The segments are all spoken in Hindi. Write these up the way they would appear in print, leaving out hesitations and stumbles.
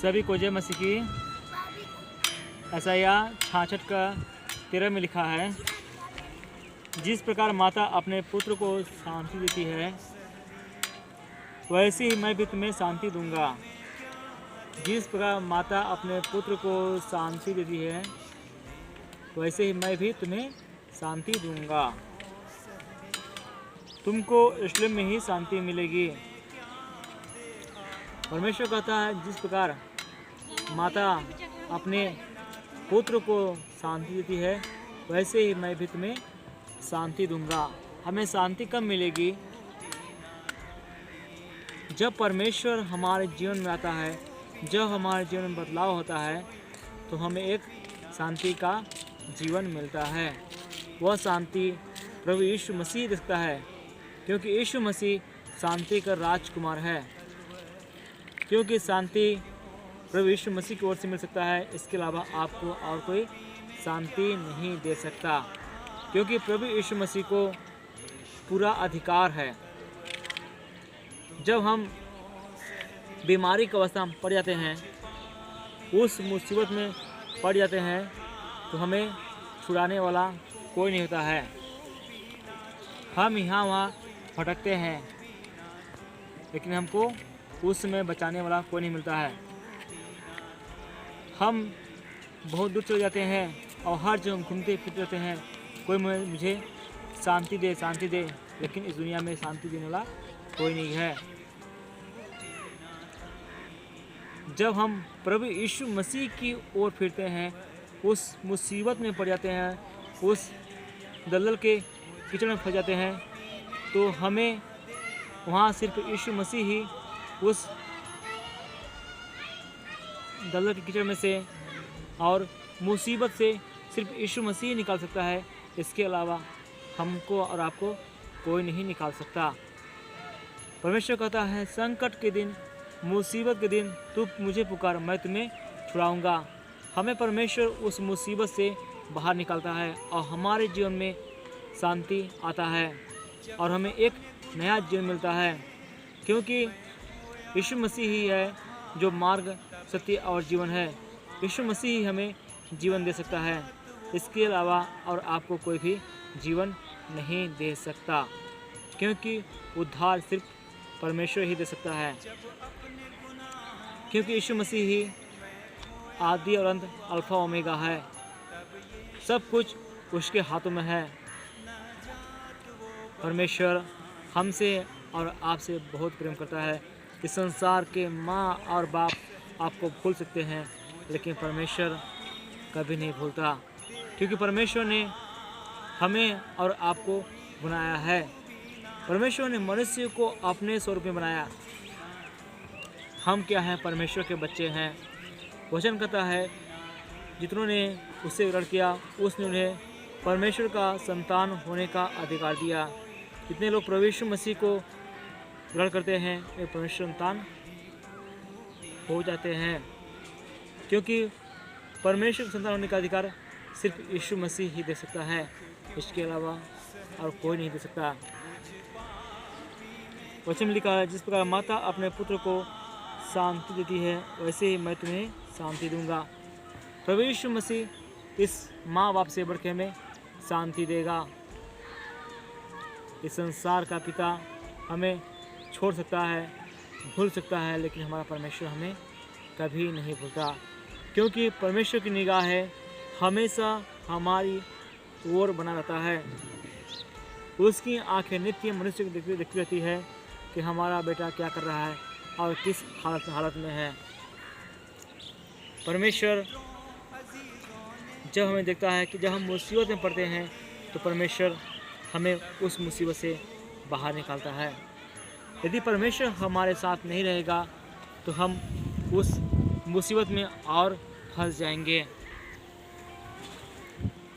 सभी को जय मसीह की। ऐसाया 66 का 13 में लिखा है, जिस प्रकार माता अपने पुत्र को शांति देती है, वैसे ही मैं भी तुम्हें शांति दूंगा। जिस प्रकार माता अपने पुत्र को शांति देती है, वैसे ही मैं भी तुम्हें शांति दूंगा। तुमको यरूशलेम में ही शांति मिलेगी। परमेश्वर कहता है, जिस प्रकार माता अपने पुत्र को शांति देती है, वैसे ही मैं भी तुम्हें शांति दूंगा। हमें शांति कब मिलेगी? जब परमेश्वर हमारे जीवन में आता है, जब हमारे जीवन में बदलाव होता है, तो हमें एक शांति का जीवन मिलता है। वह शांति प्रभु यीशु मसीह देता है, क्योंकि यीशु मसीह शांति का राजकुमार है। क्योंकि शांति प्रभु यीशु मसीह की ओर से मिल सकता है, इसके अलावा आपको और कोई शांति नहीं दे सकता। क्योंकि प्रभु यीशु मसीह को पूरा अधिकार है। जब हम बीमारी की अवस्था में पड़ जाते हैं, उस मुसीबत में पड़ जाते हैं, तो हमें छुड़ाने वाला कोई नहीं होता है। हम यहाँ वहाँ भटकते हैं, लेकिन हमको उस समय बचाने वाला कोई नहीं मिलता है। हम बहुत दूर चले जाते हैं और हर जगह घूमते फिरते रहते हैं, कोई मुझे शांति दे, शांति दे, लेकिन इस दुनिया में शांति देने वाला कोई नहीं है। जब हम प्रभु यीशु मसीह की ओर फिरते हैं, उस मुसीबत में पड़ जाते हैं, उस दलदल के कीचड़ में फंस जाते हैं, तो हमें वहाँ सिर्फ यीशु मसीह ही उस दलदल के कीचड़ में से और मुसीबत से सिर्फ यीशु मसीह निकाल सकता है। इसके अलावा हमको और आपको कोई नहीं निकाल सकता। परमेश्वर कहता है, संकट के दिन, मुसीबत के दिन तू मुझे पुकार, मैं तुम्हें छुड़ाऊंगा। हमें परमेश्वर उस मुसीबत से बाहर निकालता है और हमारे जीवन में शांति आता है और हमें एक नया जीवन मिलता है। क्योंकि यीशु मसीह ही है जो मार्ग, सत्य और जीवन है। यीशु मसीह ही हमें जीवन दे सकता है। इसके अलावा और आपको कोई भी जीवन नहीं दे सकता, क्योंकि उद्धार सिर्फ परमेश्वर ही दे सकता है। क्योंकि यीशु मसीह ही आदि और अंत, अल्फा ओमेगा है। सब कुछ उसके हाथों में है। परमेश्वर हमसे और आपसे बहुत प्रेम करता है। इस संसार के माँ और बाप आपको भूल सकते हैं, लेकिन परमेश्वर कभी नहीं भूलता, क्योंकि परमेश्वर ने हमें और आपको बनाया है। परमेश्वर ने मनुष्य को अपने स्वरूप में बनाया। हम क्या हैं? परमेश्वर के बच्चे हैं। वचन कहता है, जितनों ने उससे विरोध किया, उसने उन्हें परमेश्वर का संतान होने का अधिकार दिया। जितने लोग प्रभु यीशु मसीह को ग्रहण करते हैं, वे परमेश्वर संतान हो जाते हैं। क्योंकि परमेश्वर का संतान होने का अधिकार सिर्फ यीशु मसीह ही दे सकता है, इसके अलावा और कोई नहीं दे सकता। वचन में लिखा है, जिस प्रकार माता अपने पुत्र को शांति देती है, वैसे ही मैं तुम्हें शांति दूंगा। प्रभु यीशु मसीह इस माँ बाप से बढ़ के हमें शांति देगा। इस संसार का पिता हमें छोड़ सकता है, भूल सकता है, लेकिन हमारा परमेश्वर हमें कभी नहीं भूलता। क्योंकि परमेश्वर की निगाह है हमेशा हमारी ओर बना रहता है। उसकी आंखें नित्य मनुष्य को देखती रहती है कि हमारा बेटा क्या कर रहा है और किस हालत में है। परमेश्वर जब हमें देखता है कि जब हम मुसीबत में पड़ते हैं, तो परमेश्वर हमें उस मुसीबत से बाहर निकालता है। यदि परमेश्वर हमारे साथ नहीं रहेगा, तो हम उस मुसीबत में और फंस जाएंगे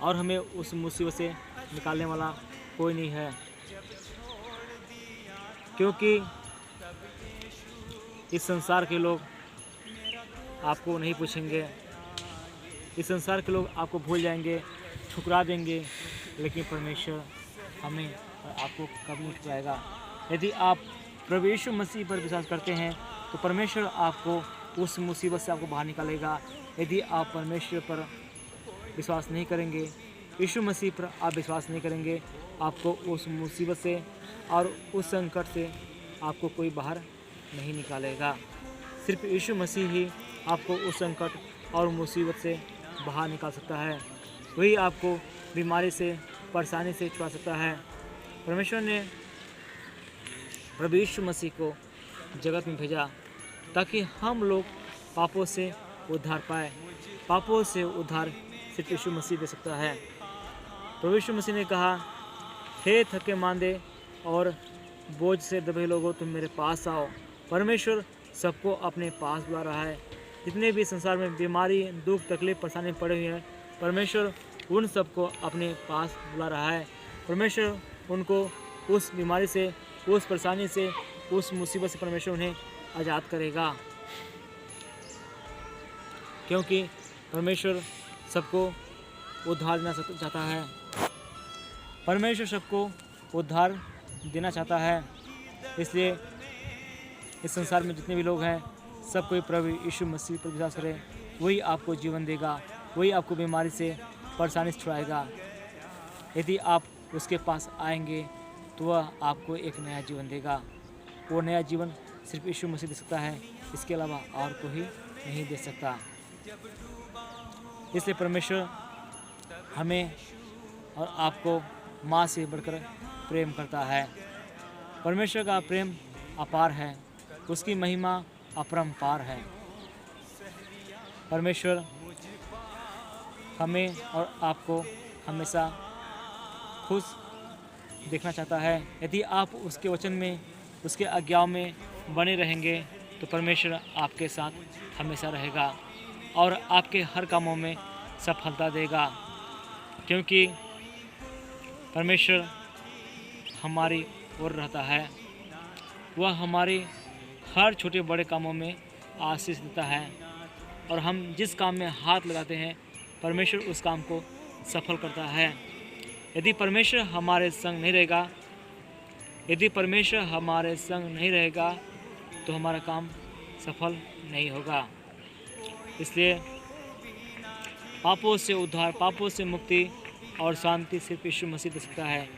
और हमें उस मुसीबत से निकालने वाला कोई नहीं है। क्योंकि इस संसार के लोग आपको नहीं पूछेंगे, इस संसार के लोग आपको भूल जाएंगे, ठुकरा देंगे, लेकिन परमेश्वर हमें और आपको कभी नहीं ठुकराएगा। यदि आप प्रभु यीशु मसीह पर विश्वास करते हैं, तो परमेश्वर आपको उस मुसीबत से आपको बाहर निकालेगा। यदि आप परमेश्वर पर विश्वास नहीं करेंगे, यीशु मसीह पर आप विश्वास नहीं करेंगे, आपको उस मुसीबत से और उस संकट से आपको कोई बाहर नहीं निकालेगा। सिर्फ यीशु मसीह ही आपको उस संकट और मुसीबत से बाहर निकाल सकता है। वही आपको बीमारी से, परेशानी से छुड़ा सकता है। परमेश्वर ने प्रभु यीशु मसीह को जगत में भेजा ताकि हम लोग पापों से उद्धार पाए। पापों से उद्धार सिर्फ यीशु मसीह दे सकता है। प्रभु यीशु मसीह ने कहा, हे थके मांदे और बोझ से दबे लोगों, तुम मेरे पास आओ। परमेश्वर सबको अपने पास बुला रहा है। जितने भी संसार में बीमारी, दुख, तकलीफ, परेशानी पड़े हुए हैं, परमेश्वर उन सबको अपने पास बुला रहा है। परमेश्वर उनको उस बीमारी से, उस परेशानी से, उस मुसीबत से परमेश्वर उन्हें आज़ाद करेगा, क्योंकि परमेश्वर सबको उद्धार देना चाहता है। परमेश्वर सबको उद्धार देना चाहता है। इसलिए इस संसार में जितने भी लोग हैं, सब कोई प्रभु यीशु मसीह पर विश्वास करें। वही आपको जीवन देगा, वही आपको बीमारी से, परेशानी से छुड़ाएगा। यदि आप उसके पास आएंगे तो वह आपको एक नया जीवन देगा। वो नया जीवन सिर्फ यीशु मसीह दे सकता है, इसके अलावा और कोई नहीं दे सकता। इसलिए परमेश्वर हमें और आपको माँ से बढ़कर प्रेम करता है। परमेश्वर का प्रेम अपार है, उसकी महिमा अपरंपार है। परमेश्वर हमें और आपको हमेशा खुश देखना चाहता है। यदि आप उसके वचन में, उसके आज्ञाओं में बने रहेंगे तो परमेश्वर आपके साथ हमेशा रहेगा और आपके हर कामों में सफलता देगा, क्योंकि परमेश्वर हमारी ओर रहता है। वह हमारे हर छोटे बड़े कामों में आशीष देता है और हम जिस काम में हाथ लगाते हैं, परमेश्वर उस काम को सफल करता है। यदि परमेश्वर हमारे संग नहीं रहेगा, यदि परमेश्वर हमारे संग नहीं रहेगा तो हमारा काम सफल नहीं होगा। इसलिए पापों से उद्धार, पापों से मुक्ति और शांति सिर्फ यीशु मसीह दे सकता है।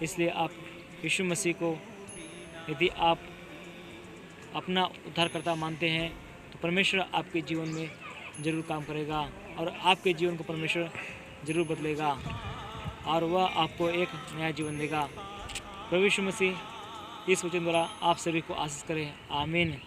इसलिए आप यीशु मसीह को यदि आप अपना उद्धारकर्ता मानते हैं तो परमेश्वर आपके जीवन में ज़रूर काम करेगा और आपके जीवन को परमेश्वर ज़रूर बदलेगा और वह आपको एक नया जीवन देगा। प्रभु यीशु मसीह इस वचन द्वारा आप सभी को आशीष करें। आमीन।